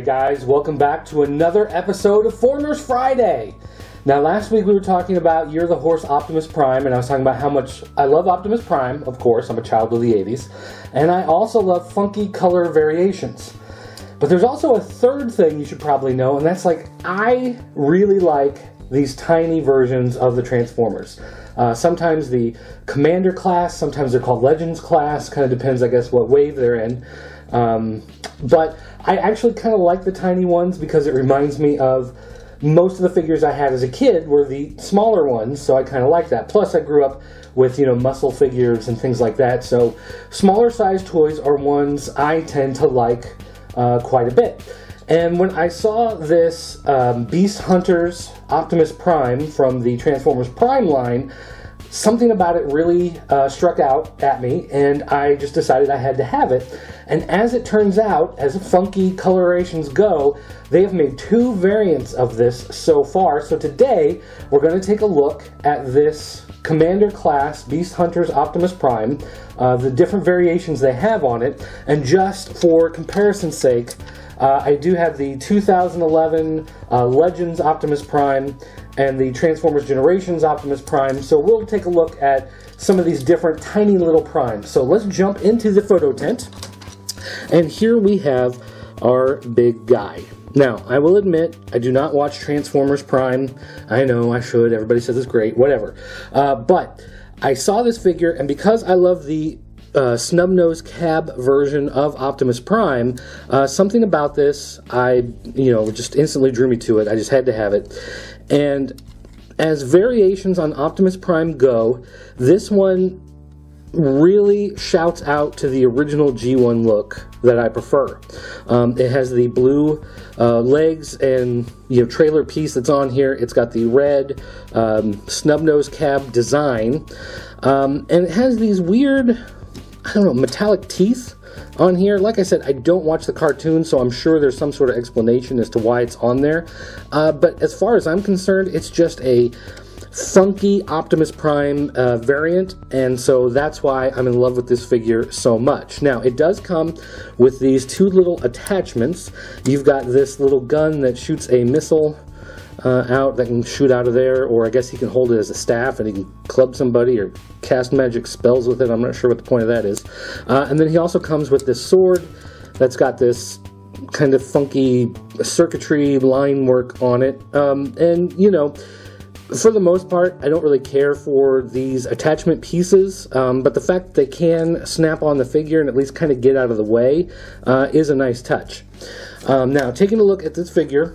Hey guys, welcome back to another episode of Foreigners Friday. Now last week we were talking about Year of the Horse Optimus Prime, and I was talking about how much I love Optimus Prime, of course, I'm a child of the 80s, and I also love funky color variations. But there's also a third thing you should probably know, and that's I really like these tiny versions of the Transformers. Sometimes the Commander class, sometimes they're called Legends class, kind of depends I guess what wave they're in. But I actually kind of like the tiny ones because it reminds me of most of the figures I had as a kid were the smaller ones, so I kind of like that. Plus I grew up with, muscle figures and things like that, so smaller size toys are ones I tend to like quite a bit. And when I saw this Beast Hunters Optimus Prime from the Transformers Prime line, something about it really struck out at me, and I just decided I had to have it. And as it turns out, as funky colorations go, they have made two variants of this so far. So today, we're going to take a look at this Commander class Beast Hunters Optimus Prime, the different variations they have on it, and just for comparison's sake, I do have the 2011 Legends Optimus Prime and the Transformers Generations Optimus Prime, so we'll take a look at some of these different tiny little primes. So let's jump into the photo tent, and here we have our big guy. Now, I will admit, I do not watch Transformers Prime. I know I should, everybody says it's great, whatever. But I saw this figure, and because I love the snub-nosed cab version of Optimus Prime, something about this, just instantly drew me to it. I just had to have it. And as variations on Optimus Prime go, this one really shouts out to the original G1 look that I prefer. It has the blue legs and trailer piece that's on here. It's got the red snub-nosed cab design, and it has these weird, metallic teeth on here. Like I said, I don't watch the cartoon, so I'm sure there's some sort of explanation as to why it's on there. But as far as I'm concerned, it's just a funky Optimus Prime variant, and so that's why I'm in love with this figure so much. Now, it does come with these two little attachments. You've got this little gun that shoots a missile out that can shoot out of there, or I guess he can hold it as a staff and he can club somebody or cast magic spells with it. I'm not sure what the point of that is. And then he also comes with this sword that's got this kind of funky circuitry line work on it. For the most part, I don't really care for these attachment pieces, but the fact that they can snap on the figure and at least kind of get out of the way is a nice touch. Now, taking a look at this figure,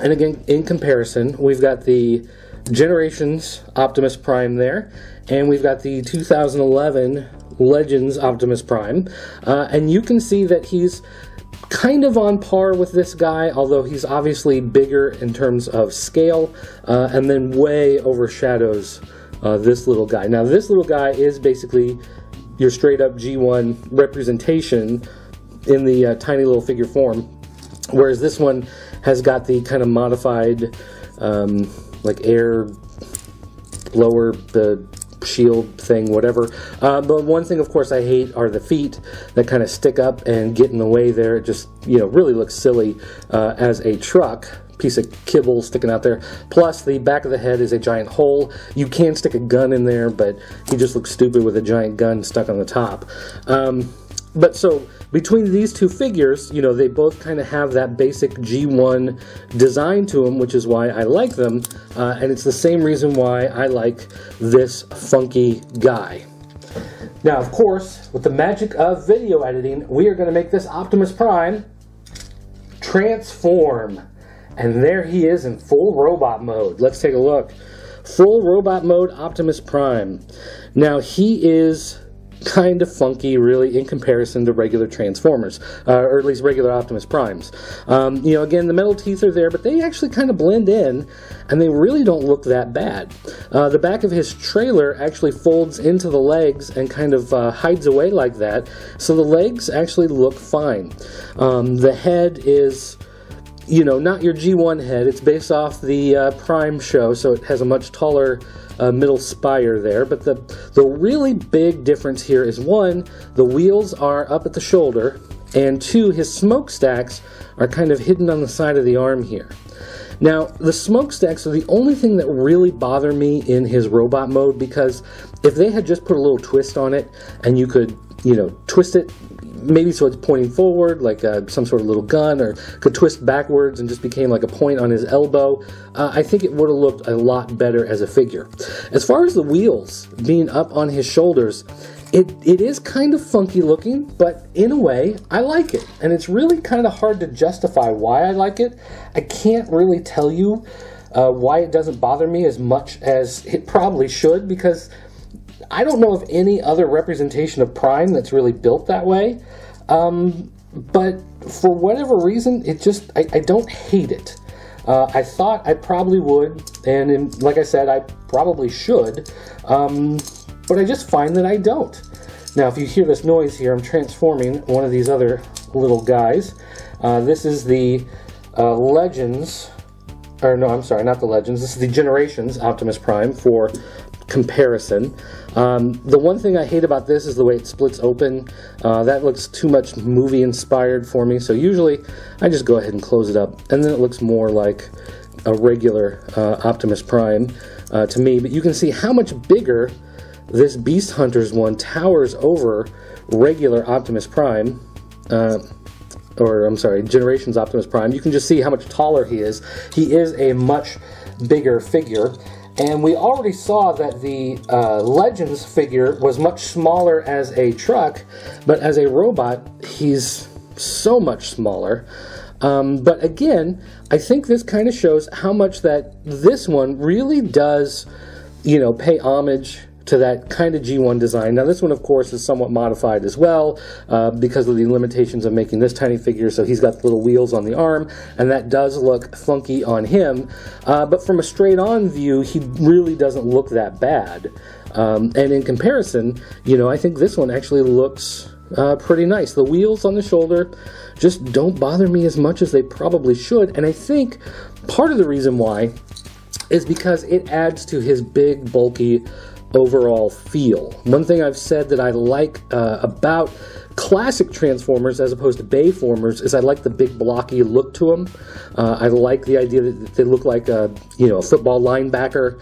and again, in comparison, we've got the Generations Optimus Prime there, and we've got the 2011 Legends Optimus Prime, and you can see that he's kind of on par with this guy, although he's obviously bigger in terms of scale, and then way overshadows this little guy. Now, this little guy is basically your straight-up G1 representation in the tiny little figure form, whereas this one has got the kind of modified, air blower, the shield thing, whatever. But one thing, of course, I hate are the feet that kind of stick up and get in the way there. It just, really looks silly as a truck. Piece of kibble sticking out there. Plus, the back of the head is a giant hole. You can stick a gun in there, but he just looks stupid with a giant gun stuck on the top. But so, between these two figures, they both kind of have that basic G1 design to them, which is why I like them, and it's the same reason why I like this funky guy. Now, of course, with the magic of video editing, we are going to make this Optimus Prime transform. And there he is in full robot mode. Let's take a look. Full robot mode Optimus Prime. Now, he is kind of funky, really, in comparison to regular Transformers, or at least regular Optimus Primes. Again, the metal teeth are there, but they actually kind of blend in, and they really don't look that bad. The back of his trailer actually folds into the legs and kind of hides away like that, so the legs actually look fine. The head is, not your G1 head. It's based off the Prime show, so it has a much taller middle spire there, but the really big difference here is, one, the wheels are up at the shoulder, and 2, his smokestacks are kind of hidden on the side of the arm here. Now, the smokestacks are the only thing that really bother me in his robot mode, because if they had just put a little twist on it, and you could, you know, twist it, maybe so it's pointing forward, like some sort of little gun, or could twist backwards and just became like a point on his elbow, I think it would have looked a lot better as a figure. As far as the wheels being up on his shoulders, it is kind of funky looking, but in a way, I like it. And it's really kind of hard to justify why I like it. I can't really tell you why it doesn't bother me as much as it probably should, because I don't know of any other representation of Prime that's really built that way. But for whatever reason, it just, I don't hate it. I thought I probably would, and like I said, I probably should. But I just find that I don't. Now, if you hear this noise here, I'm transforming one of these other little guys. This is the Legends, or no, I'm sorry, not the Legends. This is the Generations Optimus Prime for comparison. The one thing I hate about this is the way it splits open. That looks too much movie inspired for me, so usually I just go ahead and close it up, and then it looks more like a regular Optimus Prime to me. But you can see how much bigger this Beast Hunters one towers over regular Optimus Prime, or I'm sorry, Generations Optimus Prime. You can just see how much taller he is. He is a much bigger figure, and we already saw that the Legends figure was much smaller as a truck, but as a robot, he's so much smaller. But again, I think this kind of shows how much that this one really does, you know, pay homage to that kind of G1 design. Now, this one, of course, is somewhat modified as well because of the limitations of making this tiny figure, so he's got the little wheels on the arm, and that does look funky on him. But from a straight-on view, he really doesn't look that bad. And in comparison, you know, I think this one actually looks pretty nice. The wheels on the shoulder just don't bother me as much as they probably should, and I think part of the reason why is because it adds to his big, bulky overall feel. One thing I've said that I like about classic Transformers as opposed to Bayformers is I like the big blocky look to them. I like the idea that they look like a, you know, a football linebacker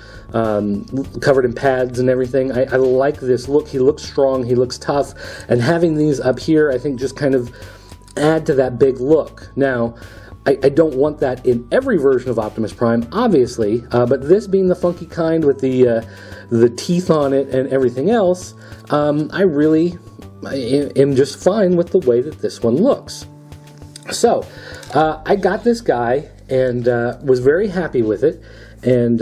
covered in pads and everything. I like this look. He looks strong, he looks tough, and having these up here I think just kind of add to that big look. Now, I don't want that in every version of Optimus Prime, obviously, but this being the funky kind with the teeth on it and everything else, I really am just fine with the way that this one looks. So, I got this guy and was very happy with it, and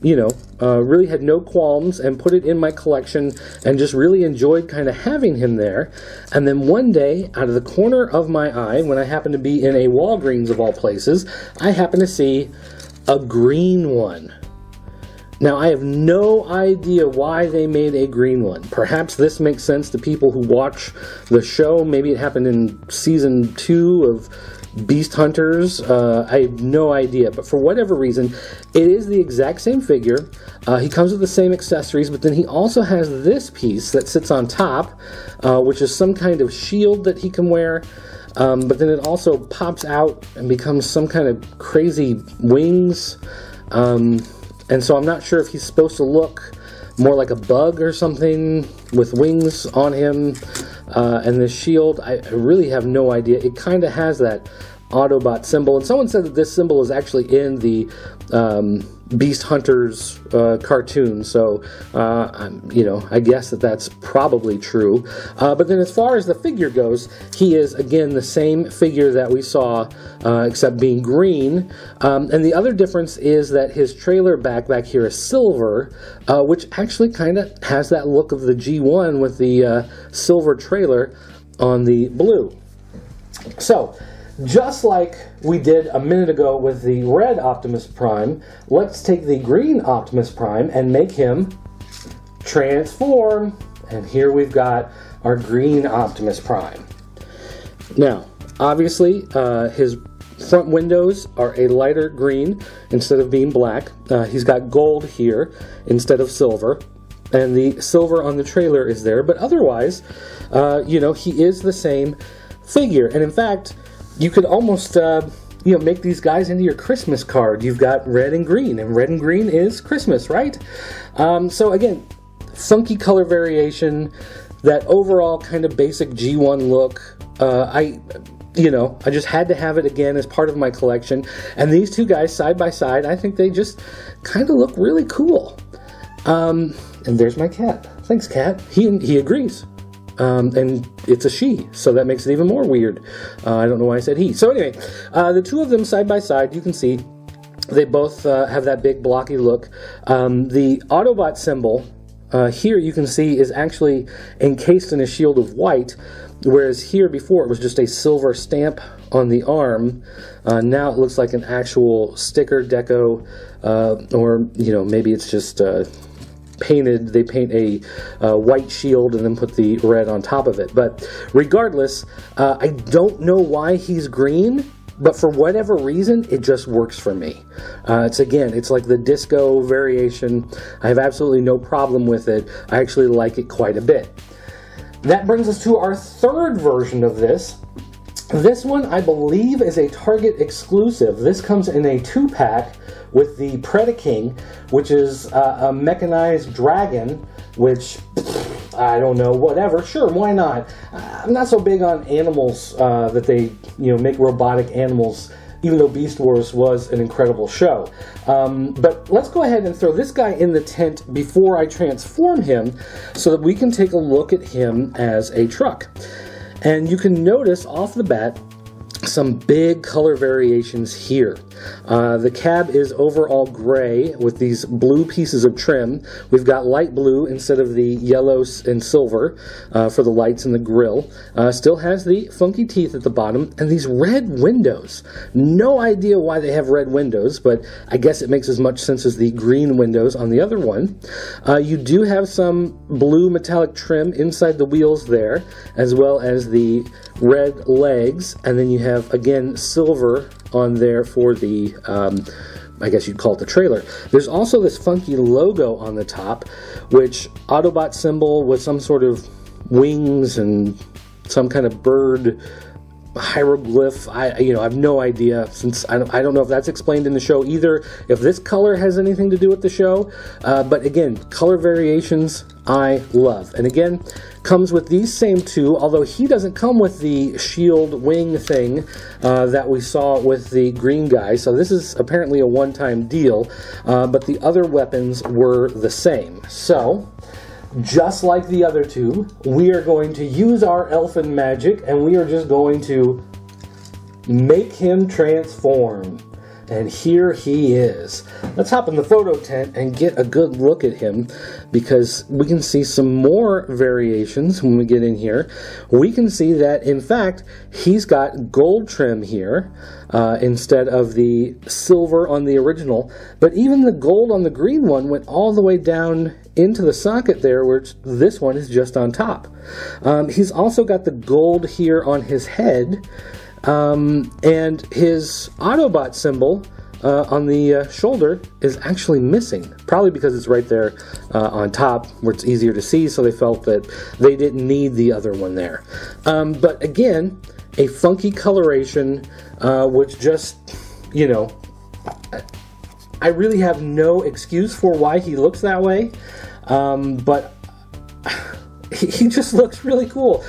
you know, really had no qualms and put it in my collection and just really enjoyed kind of having him there. And then one day, out of the corner of my eye, when I happened to be in a Walgreens of all places, I happened to see a green one. Now, I have no idea why they made a green one. Perhaps this makes sense to people who watch the show. Maybe it happened in season 2 of Beast Hunters. I have no idea, but for whatever reason, it is the exact same figure. He comes with the same accessories, but then he also has this piece that sits on top, which is some kind of shield that he can wear. But then it also pops out and becomes some kind of crazy wings. And so I'm not sure if he's supposed to look more like a bug or something with wings on him. And this shield, I really have no idea. It kind of has that Autobot symbol. And someone said that this symbol is actually in the Beast Hunters cartoon. So, you know, I guess that that's probably true. But then as far as the figure goes, he is, again, the same figure that we saw, except being green. And the other difference is that his trailer back here is silver, which actually kind of has that look of the G1 with the silver trailer on the blue. So, just like we did a minute ago with the red Optimus Prime, let's take the green Optimus Prime and make him transform. And here we've got our green Optimus Prime. Now, obviously, his front windows are a lighter green instead of being black. He's got gold here instead of silver. And the silver on the trailer is there. But otherwise, you know, he is the same figure. And in fact, you could almost make these guys into your Christmas card. You've got red and green is Christmas, right? So again, funky color variation, that overall kind of basic G1 look. I just had to have it again as part of my collection. And these two guys side by side, I think they just kind of look really cool. And there's my cat. Thanks, cat. He agrees. And it's a she, so that makes it even more weird. I don't know why I said he. So anyway, the two of them side by side, you can see they both have that big blocky look. The Autobot symbol here you can see is actually encased in a shield of white, whereas here before it was just a silver stamp on the arm. Now it looks like an actual sticker deco, or maybe it's just painted. They paint a white shield and then put the red on top of it. But regardless, I don't know why he's green, but for whatever reason, it just works for me. It's like the disco variation. I have absolutely no problem with it. I actually like it quite a bit. That brings us to our third version of this. This one, I believe, is a Target exclusive. This comes in a 2-pack with the Predaking, which is a mechanized dragon, which, I don't know, whatever. Sure, why not? I'm not so big on animals that they, make robotic animals, even though Beast Wars was an incredible show. But let's go ahead and throw this guy in the tent before I transform him so that we can take a look at him as a truck. And you can notice off the bat some big color variations here. The cab is overall gray with these blue pieces of trim. We've got light blue instead of the yellow and silver for the lights and the grille. Still has the funky teeth at the bottom, and these red windows. No idea why they have red windows, but I guess it makes as much sense as the green windows on the other one. You do have some blue metallic trim inside the wheels there, as well as the red legs, and then you have, again, silver on there for the, I guess you'd call it the trailer. There's also this funky logo on the top, which Autobot symbol with some sort of wings and some kind of bird hieroglyph. I have no idea, since I don't know if that's explained in the show either, if this color has anything to do with the show. But again, color variations I love. And again, comes with these same two, although he doesn't come with the shield wing thing that we saw with the green guy. So this is apparently a one-time deal, but the other weapons were the same. So just like the other two, we are going to use our elfin magic, and we are just going to make him transform. And here he is. Let's hop in the photo tent and get a good look at him, because we can see some more variations when we get in here. We can see that, in fact, he's got gold trim here instead of the silver on the original. But even the gold on the green one went all the way down into the socket there, which this one is just on top. He's also got the gold here on his head. And his Autobot symbol on the shoulder is actually missing, probably because it's right there on top where it's easier to see, so they felt that they didn't need the other one there. But again, a funky coloration, which just, I really have no excuse for why he looks that way, but he just looks really cool.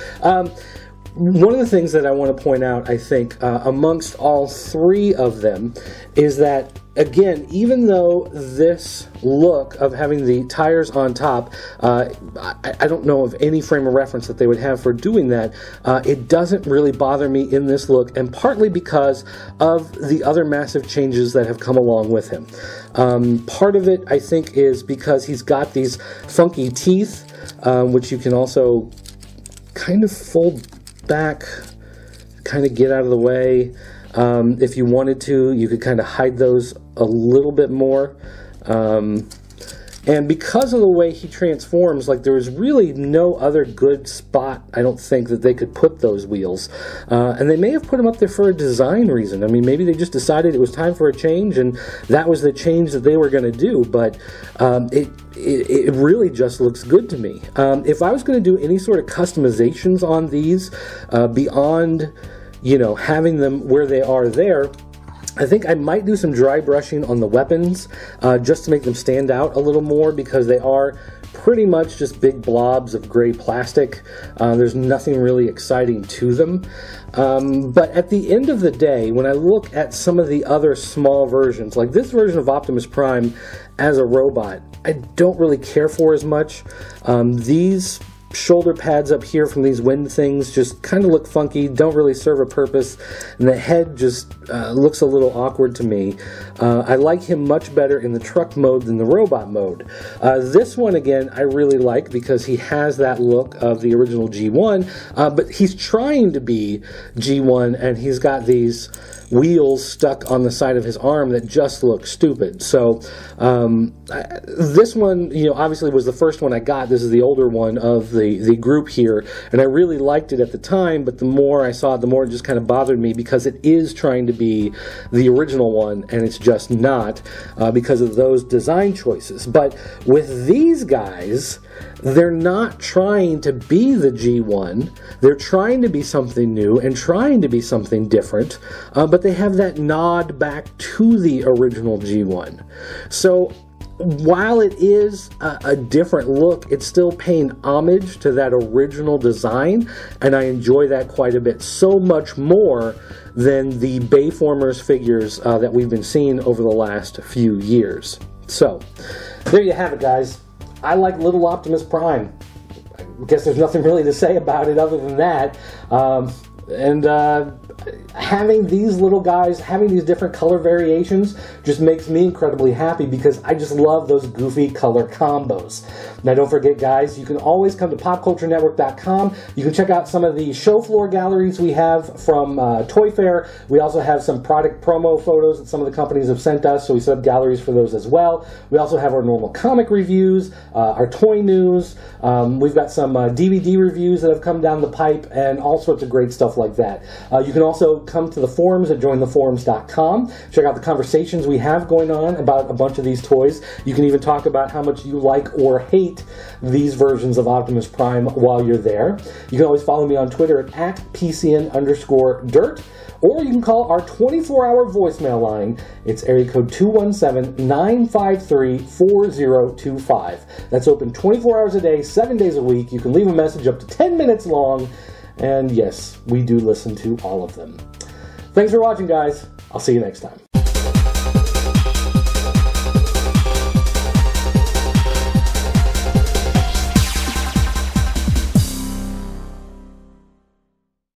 One of the things that I want to point out, I think, amongst all three of them is that, again, even though this look of having the tires on top, I don't know of any frame of reference that they would have for doing that, it doesn't really bother me in this look, and partly because of the other massive changes that have come along with him. Part of it, I think, is because he's got these funky teeth, which you can also kind of fold back, kind of get out of the way. If you wanted to, you could kind of hide those a little bit more. And And because of the way he transforms, like, there was really no other good spot, I don't think, that they could put those wheels. And they may have put him up there for a design reason. I mean, maybe they just decided it was time for a change, and that was the change that they were going to do. But it really just looks good to me. If I was going to do any sort of customizations on these, beyond, you know, having them where they are there, I think I might do some dry brushing on the weapons, just to make them stand out a little more, because they are pretty much just big blobs of gray plastic. There's nothing really exciting to them. But at the end of the day, when I look at some of the other small versions, like this version of Optimus Prime as a robot, I don't really care for as much. These shoulder pads up here from these wind things just kind of look funky, don't really serve a purpose, and the head just looks a little awkward to me. I like him much better in the truck mode than the robot mode. This one, again, I really like because he has that look of the original G1, but he's trying to be G1, and he's got these wheels stuck on the side of his arm that just look stupid. So this one, you know, obviously was the first one I got. This is the older one of the group here, and I really liked it at the time, but the more I saw it, the more it just kind of bothered me, because it is trying to be the original one, and it's just not, because of those design choices. But with these guys, they're not trying to be the G1. They're trying to be something new and trying to be something different, but they have that nod back to the original G1. So while it is a different look, it's still paying homage to that original design, and I enjoy that quite a bit. So much more than the Bayformers figures that we've been seeing over the last few years. So there you have it, guys. I like Little Optimus Prime. I guess there's nothing really to say about it other than that. Having these little guys, having these different color variations just makes me incredibly happy, because I just love those goofy color combos. Now, don't forget, guys, you can always come to popculturenetwork.com. You can check out some of the show floor galleries we have from Toy Fair. We also have some product promo photos that some of the companies have sent us, so we set up galleries for those as well. We also have our normal comic reviews, our toy news. We've got some DVD reviews that have come down the pipe, and all sorts of great stuff like that. You can also come to the forums at jointheforums.com. Check out the conversations we have going on about a bunch of these toys. You can even talk about how much you like or hate these versions of Optimus Prime while you're there. You can always follow me on Twitter at @PCN_dirt, or you can call our 24-hour voicemail line. It's area code 217-953-4025. That's open 24 hours a day, 7 days a week. You can leave a message up to 10 minutes long, and yes, we do listen to all of them. Thanks for watching, guys. I'll see you next time.